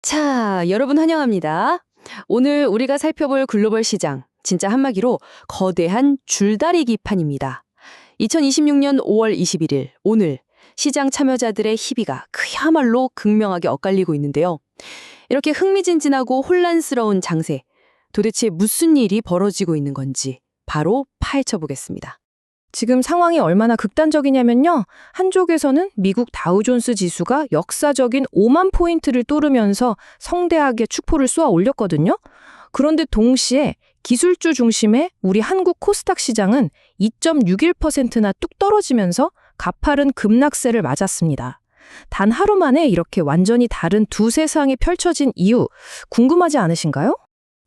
자, 여러분 환영합니다. 오늘 우리가 살펴볼 글로벌 시장, 진짜 한마디로 거대한 줄다리기판입니다. 2026년 5월 21일, 오늘 시장 참여자들의 희비가 그야말로 극명하게 엇갈리고 있는데요. 이렇게 흥미진진하고 혼란스러운 장세, 도대체 무슨 일이 벌어지고 있는 건지 바로 파헤쳐 보겠습니다. 지금 상황이 얼마나 극단적이냐면요. 한쪽에서는 미국 다우존스 지수가 역사적인 5만 포인트를 뚫으면서 성대하게 축포를 쏘아 올렸거든요. 그런데 동시에 기술주 중심의 우리 한국 코스닥 시장은 2.61%나 뚝 떨어지면서 가파른 급락세를 맞았습니다. 단 하루 만에 이렇게 완전히 다른 두 세상이 펼쳐진 이유 궁금하지 않으신가요?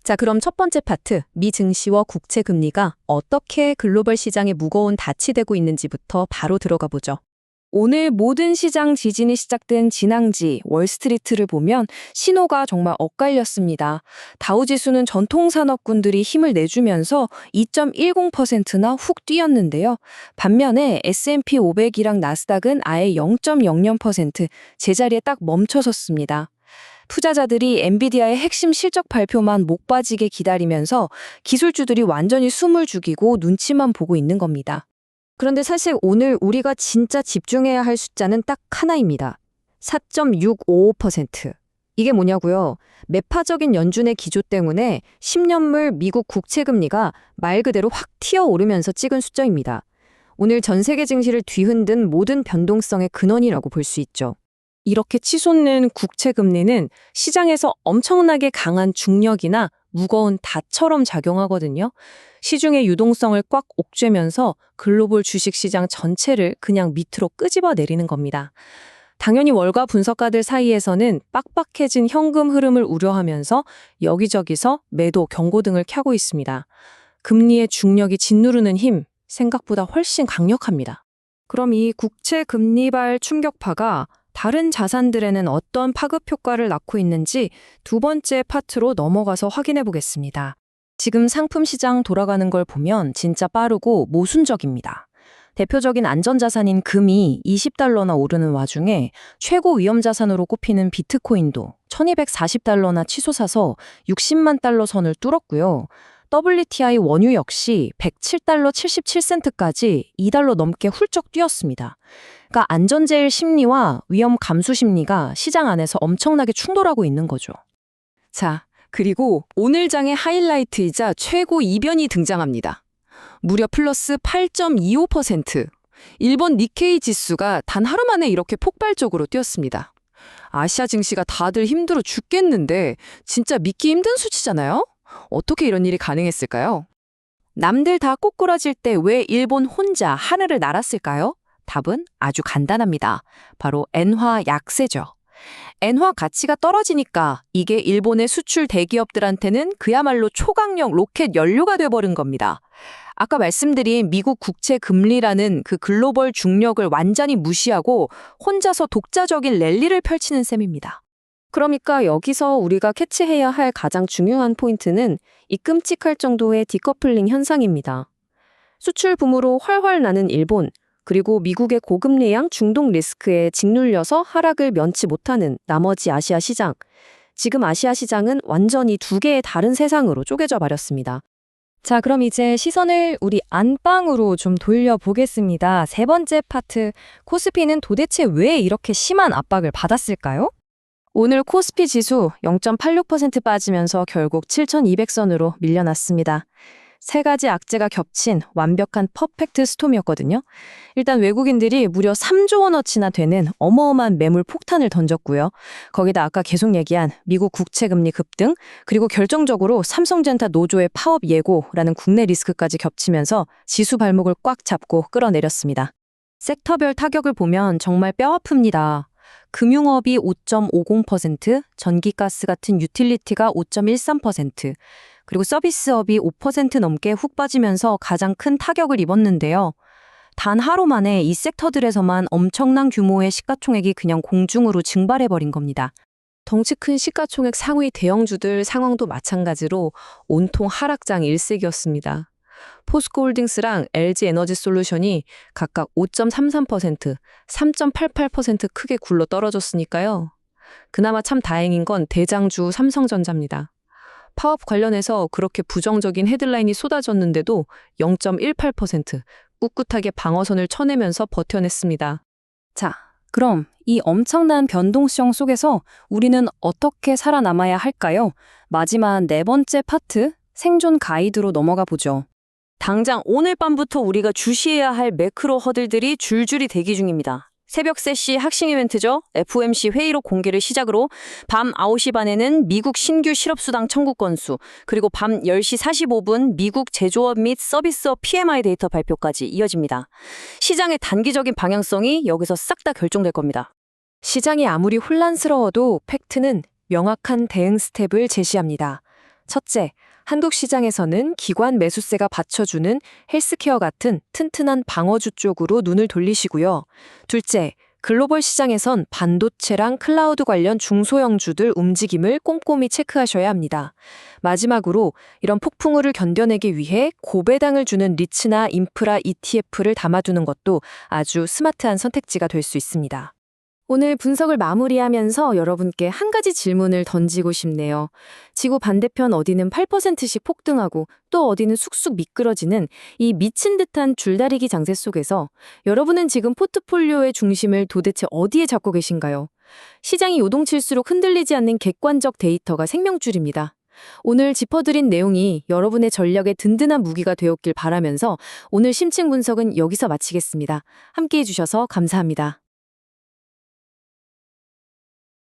자, 그럼 첫 번째 파트, 미 증시와 국채 금리가 어떻게 글로벌 시장에 무거운 닻이 되고 있는지부터 바로 들어가 보죠. 오늘 모든 시장 지진이 시작된 진앙지 월스트리트를 보면 신호가 정말 엇갈렸습니다. 다우지수는 전통산업군들이 힘을 내주면서 2.10%나 훅 뛰었는데요. 반면에 S&P 500이랑 나스닥은 아예 0.00% 제자리에 딱 멈춰섰습니다. 투자자들이 엔비디아의 핵심 실적 발표만 목 빠지게 기다리면서 기술주들이 완전히 숨을 죽이고 눈치만 보고 있는 겁니다. 그런데 사실 오늘 우리가 진짜 집중해야 할 숫자는 딱 하나입니다. 4.655%. 이게 뭐냐고요? 매파적인 연준의 기조 때문에 10년물 미국 국채 금리가 말 그대로 확 튀어오르면서 찍은 숫자입니다. 오늘 전 세계 증시를 뒤흔든 모든 변동성의 근원이라고 볼 수 있죠. 이렇게 치솟는 국채 금리는 시장에서 엄청나게 강한 중력이나 무거운 닷처럼 작용하거든요. 시중의 유동성을 꽉 옥죄면서 글로벌 주식시장 전체를 그냥 밑으로 끄집어 내리는 겁니다. 당연히 월가 분석가들 사이에서는 빡빡해진 현금 흐름을 우려하면서 여기저기서 매도 경고등을 켜고 있습니다. 금리의 중력이 짓누르는 힘, 생각보다 훨씬 강력합니다. 그럼 이 국채 금리발 충격파가 다른 자산들에는 어떤 파급 효과를 낳고 있는지 두 번째 파트로 넘어가서 확인해 보겠습니다. 지금 상품 시장 돌아가는 걸 보면 진짜 빠르고 모순적입니다. 대표적인 안전자산인 금이 20달러나 오르는 와중에 최고 위험자산으로 꼽히는 비트코인도 1240달러나 치솟아서 60만 달러 선을 뚫었고요. WTI 원유 역시 107달러 77센트까지 2달러 넘게 훌쩍 뛰었습니다. 그러니까 안전제일 심리와 위험 감수 심리가 시장 안에서 엄청나게 충돌하고 있는 거죠. 자, 그리고 오늘 장의 하이라이트이자 최고 이변이 등장합니다. 무려 플러스 8.25%. 일본 니케이 지수가 단 하루 만에 이렇게 폭발적으로 뛰었습니다. 아시아 증시가 다들 힘들어 죽겠는데 진짜 믿기 힘든 수치잖아요? 어떻게 이런 일이 가능했을까요? 남들 다 꼬꾸라질 때 왜 일본 혼자 하늘을 날았을까요? 답은 아주 간단합니다. 바로 엔화 약세죠. 엔화 가치가 떨어지니까 이게 일본의 수출 대기업들한테는 그야말로 초강력 로켓 연료가 돼버린 겁니다. 아까 말씀드린 미국 국채 금리라는 그 글로벌 중력을 완전히 무시하고 혼자서 독자적인 랠리를 펼치는 셈입니다. 그러니까 여기서 우리가 캐치해야 할 가장 중요한 포인트는 이 끔찍할 정도의 디커플링 현상입니다. 수출 붐으로 활활 나는 일본, 그리고 미국의 고금리양 중동 리스크에 짓눌려서 하락을 면치 못하는 나머지 아시아 시장. 지금 아시아 시장은 완전히 두 개의 다른 세상으로 쪼개져 버렸습니다. 자, 그럼 이제 시선을 우리 안방으로 좀 돌려보겠습니다. 세 번째 파트, 코스피는 도대체 왜 이렇게 심한 압박을 받았을까요? 오늘 코스피 지수 0.86% 빠지면서 결국 7,200선으로 밀려났습니다. 세 가지 악재가 겹친 완벽한 퍼펙트 스톰이었거든요. 일단 외국인들이 무려 3조 원어치나 되는 어마어마한 매물 폭탄을 던졌고요. 거기다 아까 계속 얘기한 미국 국채 금리 급등, 그리고 결정적으로 삼성전자 노조의 파업 예고라는 국내 리스크까지 겹치면서 지수 발목을 꽉 잡고 끌어내렸습니다. 섹터별 타격을 보면 정말 뼈아픕니다. 금융업이 5.50%, 전기가스 같은 유틸리티가 5.13%, 그리고 서비스업이 5% 넘게 훅 빠지면서 가장 큰 타격을 입었는데요. 단 하루 만에 이 섹터들에서만 엄청난 규모의 시가총액이 그냥 공중으로 증발해버린 겁니다. 덩치 큰 시가총액 상위 대형주들 상황도 마찬가지로 온통 하락장 일색이었습니다. 포스코홀딩스랑 LG에너지솔루션이 각각 5.33%, 3.88% 크게 굴러 떨어졌으니까요. 그나마 참 다행인 건 대장주 삼성전자입니다. 파업 관련해서 그렇게 부정적인 헤드라인이 쏟아졌는데도 0.18% 꿋꿋하게 방어선을 쳐내면서 버텨냈습니다. 자, 그럼 이 엄청난 변동성 속에서 우리는 어떻게 살아남아야 할까요? 마지막 네 번째 파트, 생존 가이드로 넘어가 보죠. 당장 오늘 밤부터 우리가 주시해야 할 매크로 허들들이 줄줄이 대기 중입니다. 새벽 3시 학식 이벤트죠. FOMC 회의로 공개를 시작으로 밤 9시 반에는 미국 신규 실업수당 청구 건수, 그리고 밤 10시 45분 미국 제조업 및 서비스업 PMI 데이터 발표까지 이어집니다. 시장의 단기적인 방향성이 여기서 싹 다 결정될 겁니다. 시장이 아무리 혼란스러워도 팩트는 명확한 대응 스텝을 제시합니다. 첫째, 한국 시장에서는 기관 매수세가 받쳐주는 헬스케어 같은 튼튼한 방어주 쪽으로 눈을 돌리시고요. 둘째, 글로벌 시장에선 반도체랑 클라우드 관련 중소형주들 움직임을 꼼꼼히 체크하셔야 합니다. 마지막으로 이런 폭풍우를 견뎌내기 위해 고배당을 주는 리츠나 인프라 ETF를 담아두는 것도 아주 스마트한 선택지가 될 수 있습니다. 오늘 분석을 마무리하면서 여러분께 한 가지 질문을 던지고 싶네요. 지구 반대편 어디는 8%씩 폭등하고 또 어디는 쑥쑥 미끄러지는 이 미친 듯한 줄다리기 장세 속에서 여러분은 지금 포트폴리오의 중심을 도대체 어디에 잡고 계신가요? 시장이 요동칠수록 흔들리지 않는 객관적 데이터가 생명줄입니다. 오늘 짚어드린 내용이 여러분의 전략에 든든한 무기가 되었길 바라면서 오늘 심층 분석은 여기서 마치겠습니다. 함께해 주셔서 감사합니다.